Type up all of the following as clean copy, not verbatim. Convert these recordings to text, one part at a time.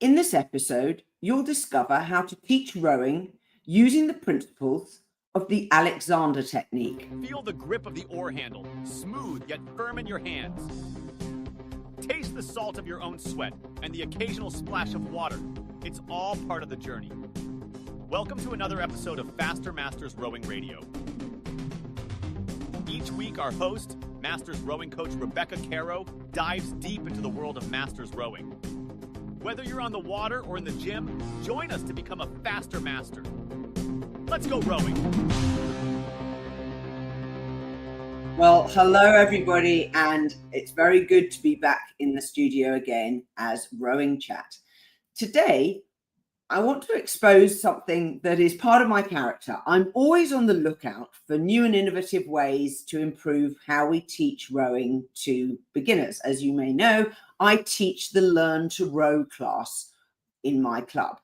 In this episode, you'll discover how to teach rowing using the principles of the Alexander technique. Feel the grip of the oar handle, smooth yet firm in your hands. Taste the salt of your own sweat and the occasional splash of water. It's all part of the journey. Welcome to another episode of Faster Masters Rowing Radio. Each week, our host, Masters rowing coach Rebecca Caro, dives deep into the world of Masters rowing. Whether you're on the water or in the gym, join us to become a faster master. Let's go rowing. Well, hello everybody, and it's very good to be back in the studio again as Rowing Chat. Today, I want to expose something that is part of my character. I'm always on the lookout for new and innovative ways to improve how we teach rowing to beginners. As you may know, I teach the Learn to Row class in my club.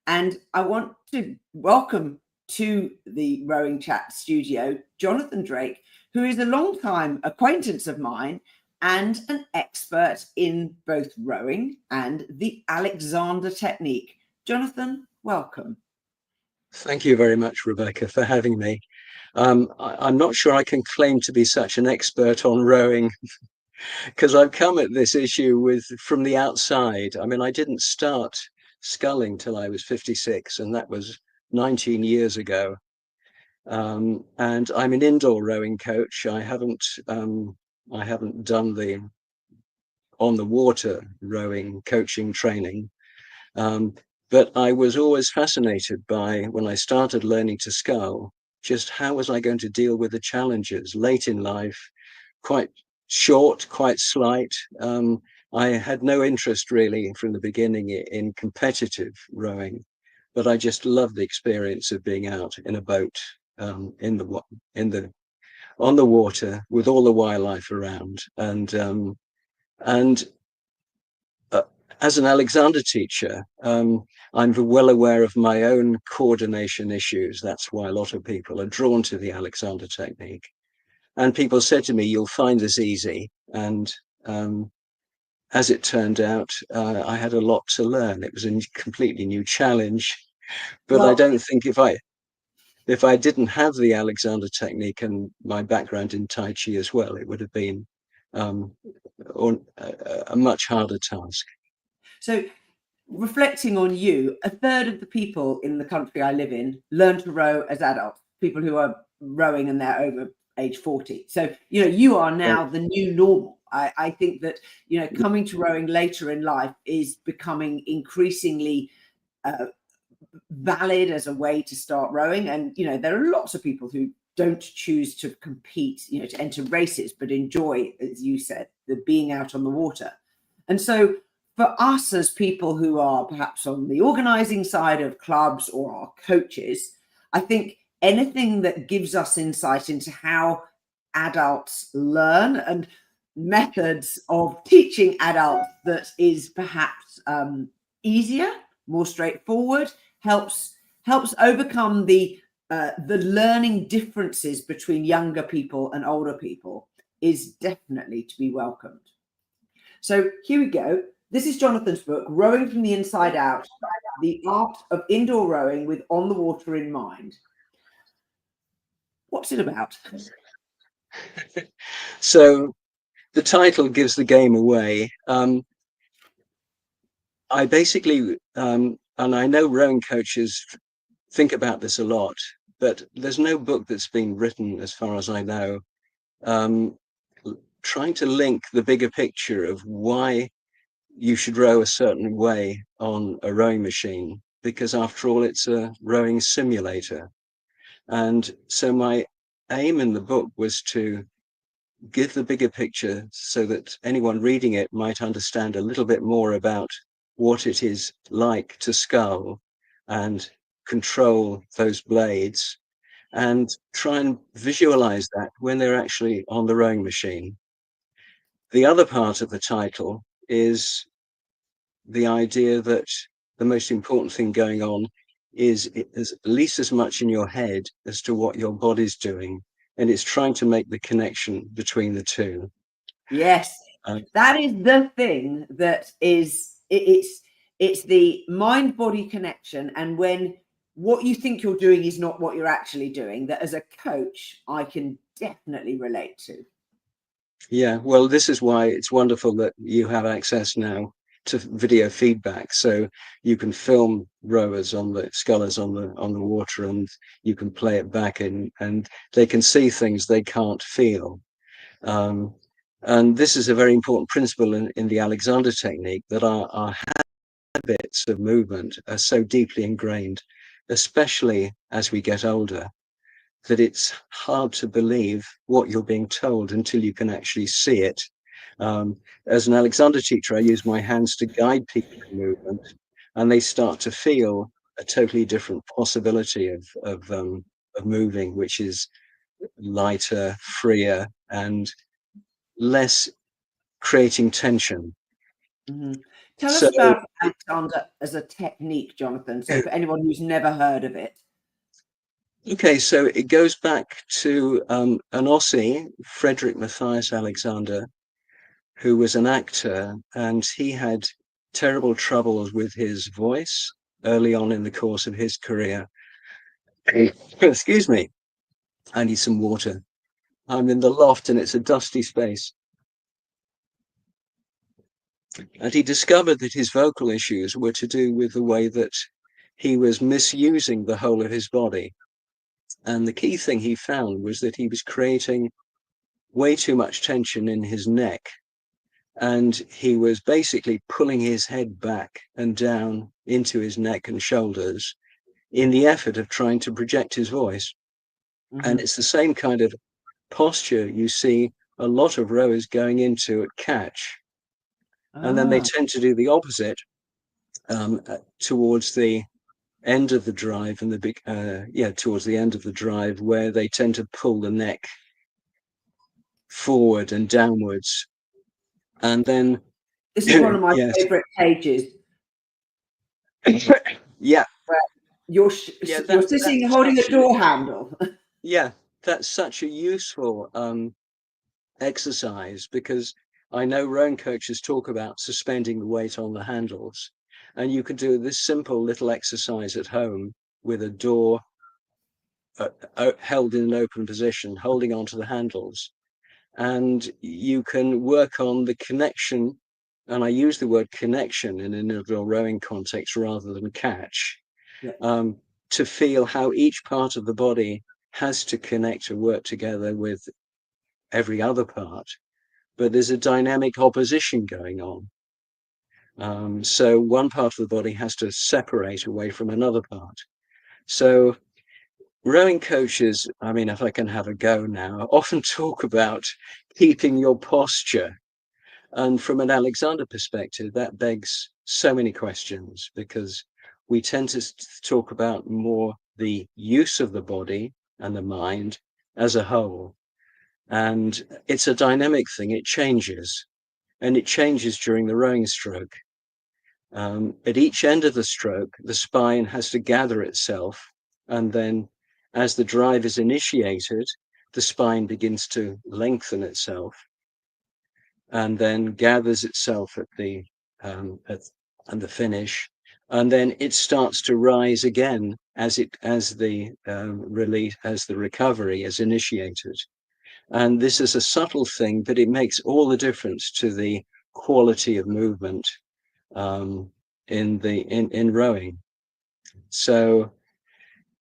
And I want to welcome to the Rowing Chat studio, Jonathan Drake, who is a long-time acquaintance of mine and an expert in both rowing and the Alexander technique. Jonathan, welcome. Thank you very much, Rebecca, for having me. I'm not sure I can claim to be such an expert on rowing because I've come at this issue from the outside. I mean, I didn't start sculling till I was 56, and that was 19 years ago. And I'm an indoor rowing coach. I haven't done the on the water rowing coaching training. But I was always fascinated by, when I started learning to scull, just how was I going to deal with the challenges late in life, quite short, quite slight. I had no interest really from the beginning in competitive rowing, but I just loved the experience of being out in a boat, on the water with all the wildlife around. And as an Alexander teacher, I'm well aware of my own coordination issues. That's why a lot of people are drawn to the Alexander technique. And people said to me, "You'll find this easy." And as it turned out, I had a lot to learn. It was a completely new challenge. But I don't think if I didn't have the Alexander technique and my background in Tai Chi as well, it would have been a much harder task. So, reflecting on you, a third of the people in the country I live in learn to row as adults, people who are rowing and they're over age 40. So, you are now the new normal. I think that, coming to rowing later in life is becoming increasingly valid as a way to start rowing. And, there are lots of people who don't choose to compete, to enter races, but enjoy, as you said, the being out on the water. And so, for us as people who are perhaps on the organizing side of clubs or our coaches, I think anything that gives us insight into how adults learn and methods of teaching adults that is perhaps easier, more straightforward, helps overcome the learning differences between younger people and older people is definitely to be welcomed. So here we go. This is Jonathan's book, Rowing from the Inside Out, The Art of Indoor Rowing with On the Water in Mind. What's it about? So the title gives the game away. I basically, and I know rowing coaches think about this a lot, but there's no book that's been written, as far as I know, trying to link the bigger picture of why you should row a certain way on a rowing machine, because after all, it's a rowing simulator. And so my aim in the book was to give the bigger picture so that anyone reading it might understand a little bit more about what it is like to scull and control those blades, and try and visualize that when they're actually on the rowing machine. The other part of the title is the idea that the most important thing going on is at least as much in your head as to what your body's doing. And it's trying to make the connection between the two. Yes, that is the thing that is, It's the mind-body connection, and when what you think you're doing is not what you're actually doing, that as a coach, I can definitely relate to. Yeah, well, this is why it's wonderful that you have access now to video feedback, so you can film rowers on the scullers on the water, and you can play it back in, and they can see things they can't feel. And this is a very important principle in the Alexander technique, that our habits of movement are so deeply ingrained, especially as we get older, that it's hard to believe what you're being told until you can actually see it. As an Alexander teacher, I use my hands to guide people in movement, and they start to feel a totally different possibility of moving, which is lighter, freer, and less creating tension. Mm-hmm. Tell So, us about Alexander as a technique, Jonathan. So for anyone who's never heard of it. okay, so it goes back to an Aussie, Frederick Matthias Alexander, who was an actor, and he had terrible troubles with his voice early on in the course of his career. Excuse me, I need some water. I'm in the loft and it's a dusty space. And he discovered that his vocal issues were to do with the way that he was misusing the whole of his body. And the key thing he found was that he was creating way too much tension in his neck. And he was basically pulling his head back and down into his neck and shoulders in the effort of trying to project his voice. Mm-hmm. And it's the same kind of posture you see a lot of rowers going into at catch. And then they tend to do the opposite towards the end of the drive, and towards the end of the drive, where they tend to pull the neck forward and downwards. And then This is one of my yes, favorite pages. yeah, You're that's sitting holding a door handle. yeah, that's such a useful exercise, because I know rowing coaches talk about suspending the weight on the handles, and you could do this simple little exercise at home with a door held in an open position, holding onto the handles, and you can work on the connection. And I use the word connection in an indoor rowing context rather than catch, Yeah. to feel how each part of the body has to connect and work together with every other part, but there's a dynamic opposition going on. So one part of the body has to separate away from another part. So rowing coaches, I mean, if I can have a go now, often talk about keeping your posture. And from an Alexander perspective, that begs so many questions, because we tend to talk about more the use of the body and the mind as a whole. And it's a dynamic thing, it changes. And it changes during the rowing stroke. At each end of the stroke, the spine has to gather itself, and then as the drive is initiated, the spine begins to lengthen itself, and then gathers itself at the finish, and then it starts to rise again as the recovery is initiated. And this is a subtle thing, but it makes all the difference to the quality of movement in rowing. So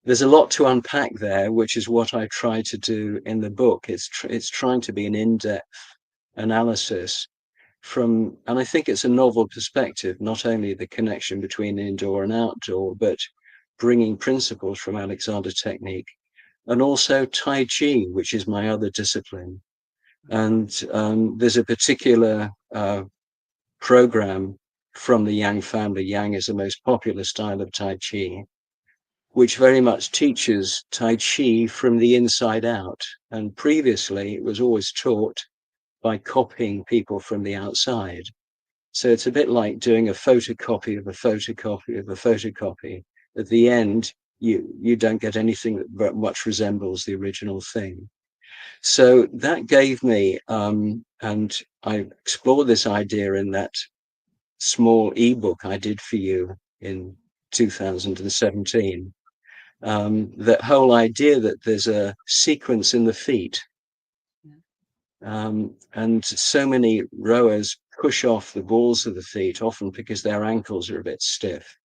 there's a lot to unpack there, which is what I try to do in the book. It's trying to be an in-depth analysis from, and I think it's a novel perspective, not only the connection between indoor and outdoor, but bringing principles from Alexander technique, and also Tai Chi, which is my other discipline. And there's a particular program from the Yang family. Yang is the most popular style of Tai Chi, which very much teaches Tai Chi from the inside out. And previously, it was always taught by copying people from the outside. So it's a bit like doing a photocopy of a photocopy of a photocopy. At the end, you don't get anything that much resembles the original thing. So that gave me, and I explored this idea in that small ebook I did for you in 2017. That whole idea that there's a sequence in the feet. And so many rowers push off the balls of the feet, often because their ankles are a bit stiff.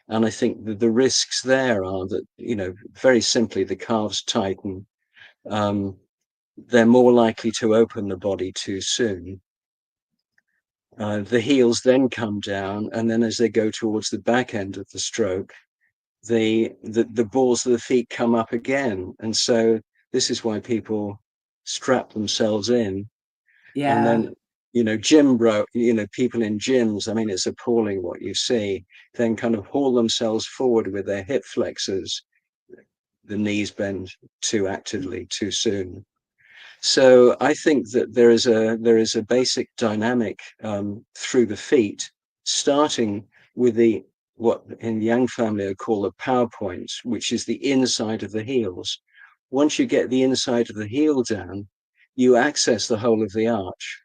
And I think that the risks there are that, you know, very simply, the calves tighten. They're more likely to open the body too soon. The heels then come down, and then as they go towards the back end of the stroke, the balls of the feet come up again. And so this is why people strap themselves in. Yeah. And then, you know, people in gyms, I mean, it's appalling what you see, then kind of haul themselves forward with their hip flexors, the knees bend too actively, too soon. So I think that there is a basic dynamic through the feet, starting with what in the Yang family are called the power points, which is the inside of the heels. Once you get the inside of the heel down, you access the whole of the arch.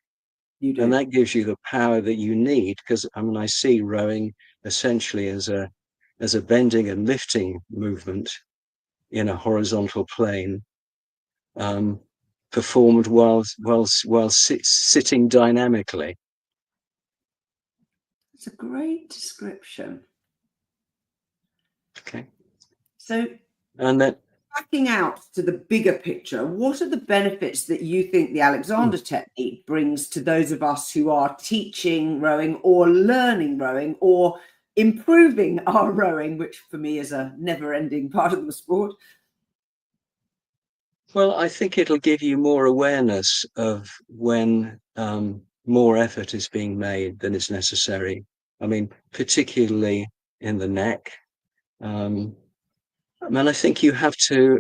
You do. And that gives you the power that you need, because I mean, I see rowing essentially as a bending and lifting movement in a horizontal plane, performed while sitting dynamically. It's a great description. Okay. So, and then backing out to the bigger picture, what are the benefits that you think the Alexander technique brings to those of us who are teaching rowing or learning rowing or improving our rowing, which for me is a never-ending part of the sport? Well, I think it'll give you more awareness of when more effort is being made than is necessary. I mean, particularly in the neck. I think you have to,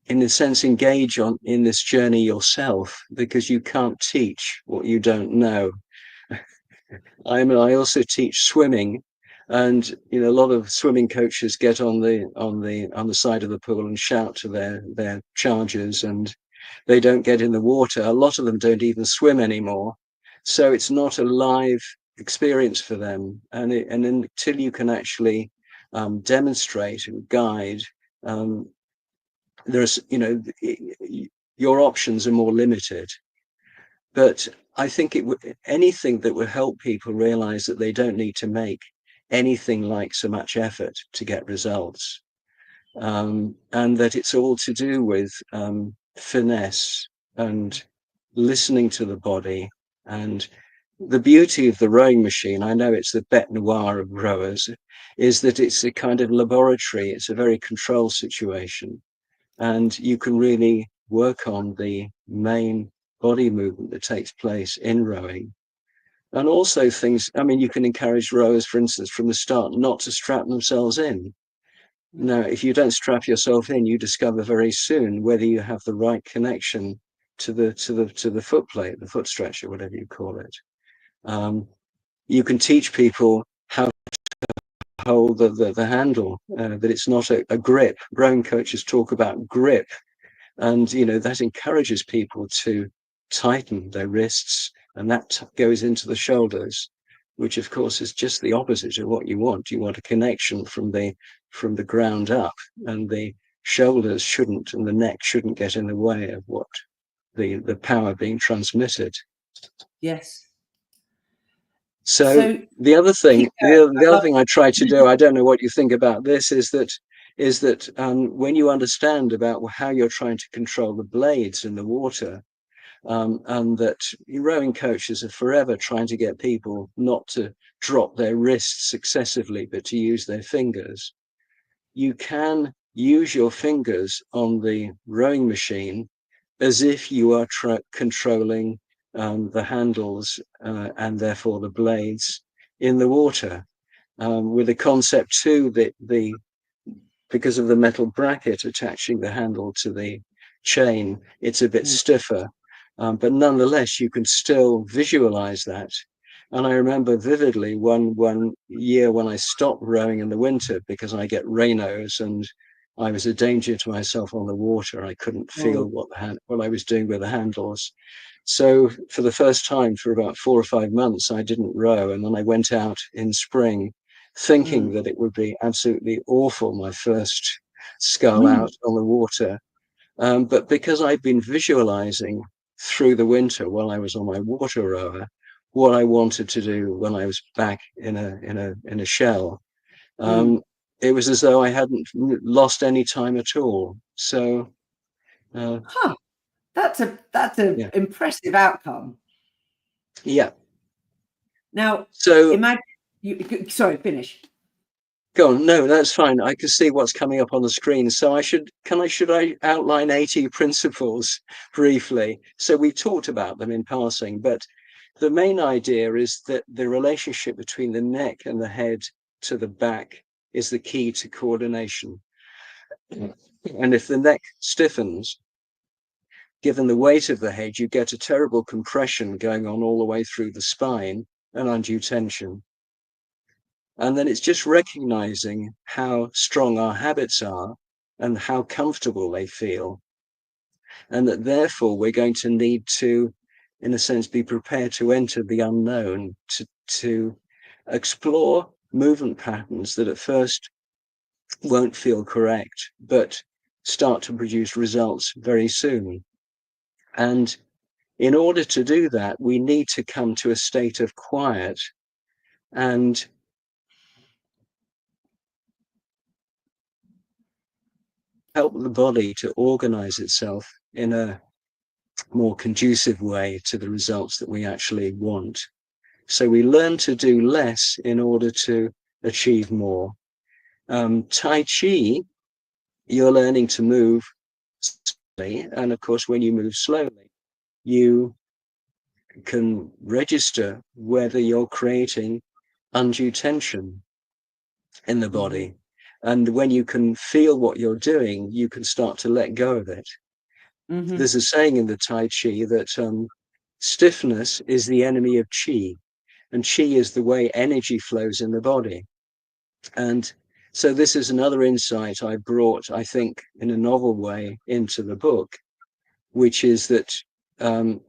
in a sense, engage in this journey yourself, because you can't teach what you don't know. I also teach swimming, and you know, a lot of swimming coaches get on the side of the pool and shout to their chargers, and they don't get in the water. A lot of them don't even swim anymore, so it's not a live experience for them. And until you can actually demonstrate and guide, there's, you know, your options are more limited. But I think anything that would help people realize that they don't need to make anything like so much effort to get results, and that it's all to do with finesse and listening to the body. And the beauty of the rowing machine, I know it's the bête noire of rowers, is that it's a kind of laboratory. It's a very controlled situation, and you can really work on the main body movement that takes place in rowing. And also things, I mean, you can encourage rowers, for instance, from the start, not to strap themselves in. Now, if you don't strap yourself in, you discover very soon whether you have the right connection to the foot plate, the foot stretcher, whatever you call it. You can teach people how to hold the handle, that it's not a grip. Rowing coaches talk about grip, and you know, that encourages people to tighten their wrists, and that goes into the shoulders, which of course is just the opposite of what you want. You want a connection from the ground up, and the shoulders shouldn't, and the neck shouldn't get in the way of what the power being transmitted. Yes. So the other thing, the other thing I try to do, I don't know what you think about this, is that when you understand about how you're trying to control the blades in the water, and that rowing coaches are forever trying to get people not to drop their wrists excessively, but to use their fingers. You can use your fingers on the rowing machine as if you are controlling the handles and therefore the blades in the water, with the concept too that because of the metal bracket attaching the handle to the chain, it's a bit stiffer, but nonetheless you can still visualize that. And I remember vividly one year when I stopped rowing in the winter because I get Raynaud's and I was a danger to myself on the water. I couldn't feel what I was doing with the handles. So for the first time for about 4 or 5 months, I didn't row. And then I went out in spring thinking that it would be absolutely awful, my first scull out on the water. But because I'd been visualizing through the winter while I was on my water rower, what I wanted to do when I was back in a shell, it was as though I hadn't lost any time at all. So, that's an yeah, impressive outcome. yeah. Now, So imagine sorry, finish. go on. No, that's fine. I can see what's coming up on the screen. So should I outline 80 principles briefly? So we talked about them in passing, but the main idea is that the relationship between the neck and the head to the back is the key to coordination. And if the neck stiffens, given the weight of the head, you get a terrible compression going on all the way through the spine and undue tension. And then it's just recognizing how strong our habits are and how comfortable they feel. And that therefore we're going to need to, in a sense, be prepared to enter the unknown, to explore movement patterns that at first won't feel correct, but start to produce results very soon. And in order to do that, we need to come to a state of quiet and help the body to organize itself in a more conducive way to the results that we actually want. So we learn to do less in order to achieve more. Tai Chi, you're learning to move slowly. And of course, when you move slowly, you can register whether you're creating undue tension in the body. And when you can feel what you're doing, you can start to let go of it. There's a saying in the Tai Chi that stiffness is the enemy of Qi, and Qi is the way energy flows in the body. And so this is another insight I brought, I think, in a novel way into the book, which is that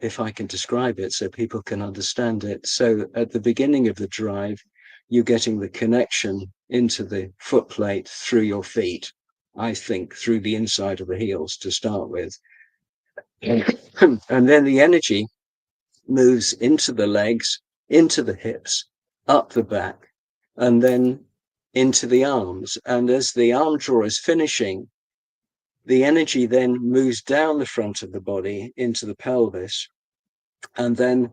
if I can describe it so people can understand it. So at the beginning of the drive, you're getting the connection into the foot plate through your feet, I think through the inside of the heels to start with. And then the energy moves into the legs, into the hips, up the back, and then into the arms. And as the arm draw is finishing, the energy then moves down the front of the body into the pelvis. And then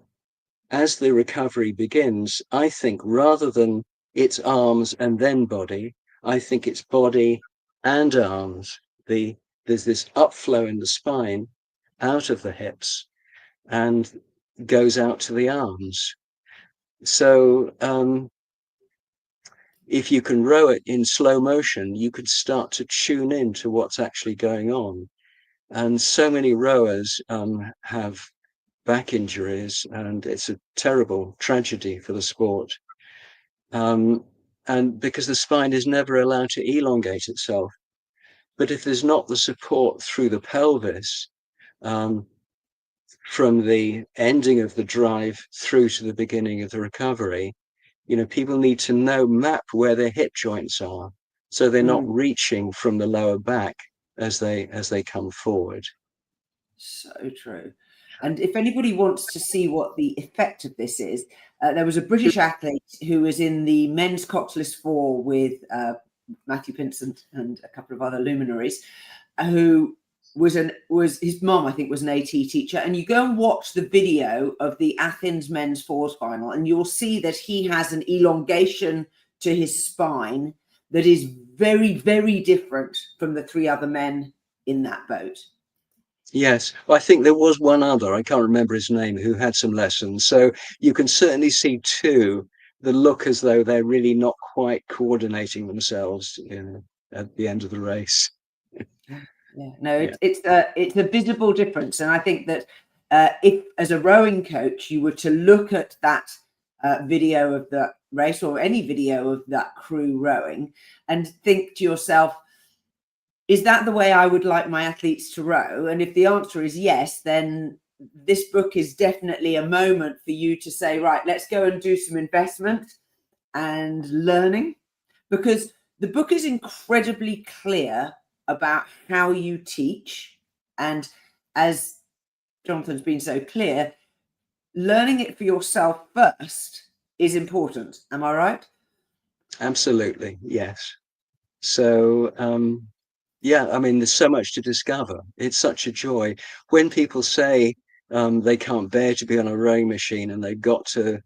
as the recovery begins, I think rather than it's arms and then body, I think it's body and arms. There's this upflow in the spine out of the hips and goes out to the arms. So if you can row it in slow motion, you could start to tune in to what's actually going on. And so many rowers have back injuries, and it's a terrible tragedy for the sport. And because the spine is never allowed to elongate itself. But if there's not the support through the pelvis, from the ending of the drive through to the beginning of the recovery, people need to map where their hip joints are, so they're not reaching from the lower back as they come forward. So true. And if anybody wants to see what the effect of this is, there was a British athlete who was in the men's Coxless 4 with Matthew Pinson and a couple of other luminaries, who was his mom, I think, was an AT teacher. And you go and watch the video of the Athens men's fours final, and you'll see that he has an elongation to his spine that is very, very different from the three other men in that boat. Yes, well, I think there was one other, I can't remember his name, who had some lessons. So you can certainly see two that look as though they're really not quite coordinating themselves at the end of the race. It's a visible difference. And I think that if, as a rowing coach, you were to look at that video of the race or any video of that crew rowing and think to yourself, is that the way I would like my athletes to row? And if the answer is yes, then this book is definitely a moment for you to say, right, let's go and do some investment and learning, because the book is incredibly clear about how you teach. And as Jonathan's been so clear, learning it for yourself first is important. Am I right? Absolutely, yes. So, yeah, I mean, there's so much to discover. It's such a joy. When people say they can't bear to be on a rowing machine and they've got to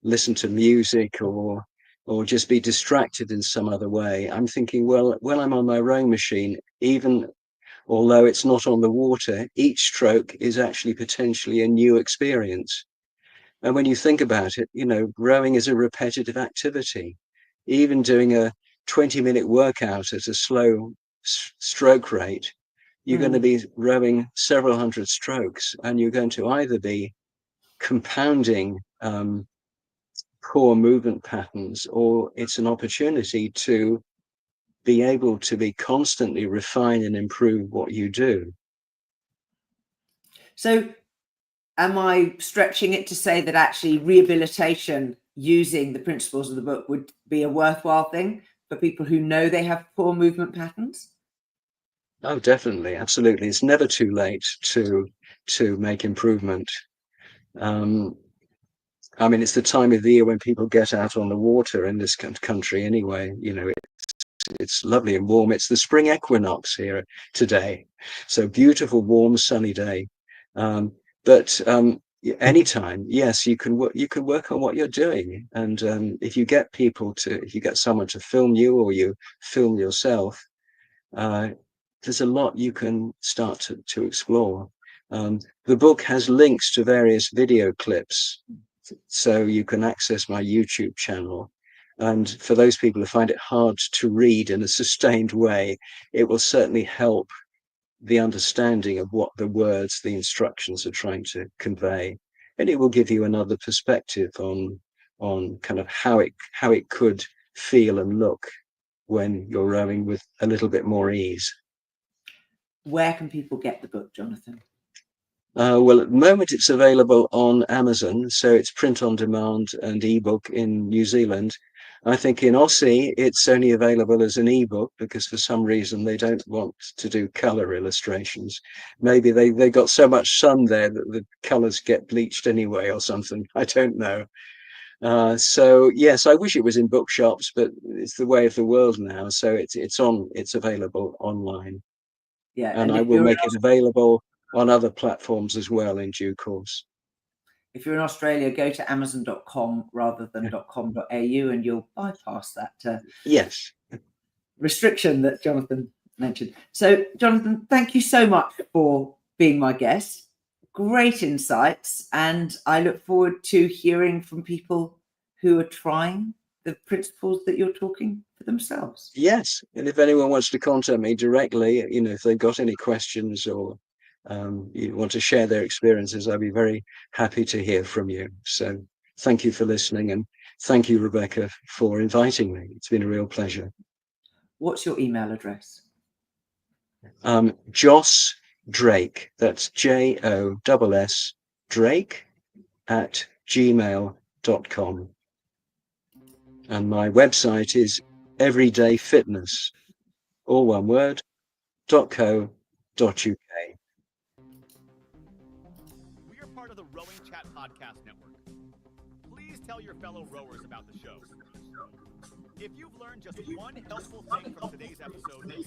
listen to music or just be distracted in some other way, I'm thinking, well, when I'm on my rowing machine, even although it's not on the water, each stroke is actually potentially a new experience. And when you think about it, you know, rowing is a repetitive activity. Even doing a 20-minute workout at a slow stroke rate, you're going to be rowing several hundred strokes, and you're going to either be compounding poor movement patterns, or it's an opportunity to be able to be constantly refine and improve what you do. So am I stretching it to say that actually rehabilitation using the principles of the book would be a worthwhile thing for people who know they have poor movement patterns? Oh, definitely. Absolutely. It's never too late to make improvement. I mean, it's the time of the year when people get out on the water in this country anyway. You know, it's lovely and warm. It's the spring equinox here today. So beautiful, warm, sunny day. But anytime, yes, you can work on what you're doing. And if you get someone to film you, or you film yourself, there's a lot you can start to explore. The book has links to various video clips, so you can access my YouTube channel. And for those people who find it hard to read in a sustained way, it will certainly help the understanding of what the words, the instructions are trying to convey. And it will give you another perspective on kind of how it could feel and look when you're rowing with a little bit more ease. Where can people get the book, Jonathan? Well, at the moment it's available on Amazon, so it's print on demand and ebook in New Zealand. I think in Aussie it's only available as an ebook because for some reason they don't want to do color illustrations. Maybe they got so much sun there that the colors get bleached anyway or something. I don't know. So yes, I wish it was in bookshops, but it's the way of the world now. So it's available online. Yeah, And I will make it available on other platforms as well in due course. If you're in Australia, go to amazon.com rather than .com.au, and you'll bypass that yes restriction that Jonathan mentioned. So, Jonathan, thank you so much for being my guest. Great insights, and I look forward to hearing from people who are trying the principles that you're talking for themselves. Yes, and if anyone wants to contact me directly, you know, if they've got any questions or you want to share their experiences, I'd be very happy to hear from you. So thank you for listening, and thank you, Rebecca, for inviting me. It's been a real pleasure. What's your email address? Joss Drake, that's JOSS Drake @gmail.com. And my website is everydayfitness, all one word, .co.uk. We are part of the Rowing Chat Podcast Network. Please tell your fellow rowers about the show. If you've learned just one helpful thing from today's episode, please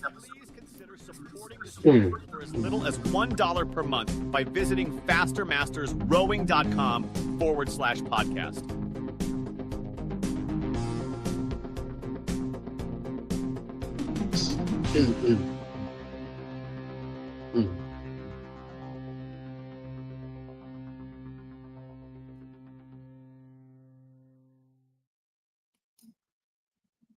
consider supporting the show for as little as $1 per month by visiting fastermastersrowing.com/podcast.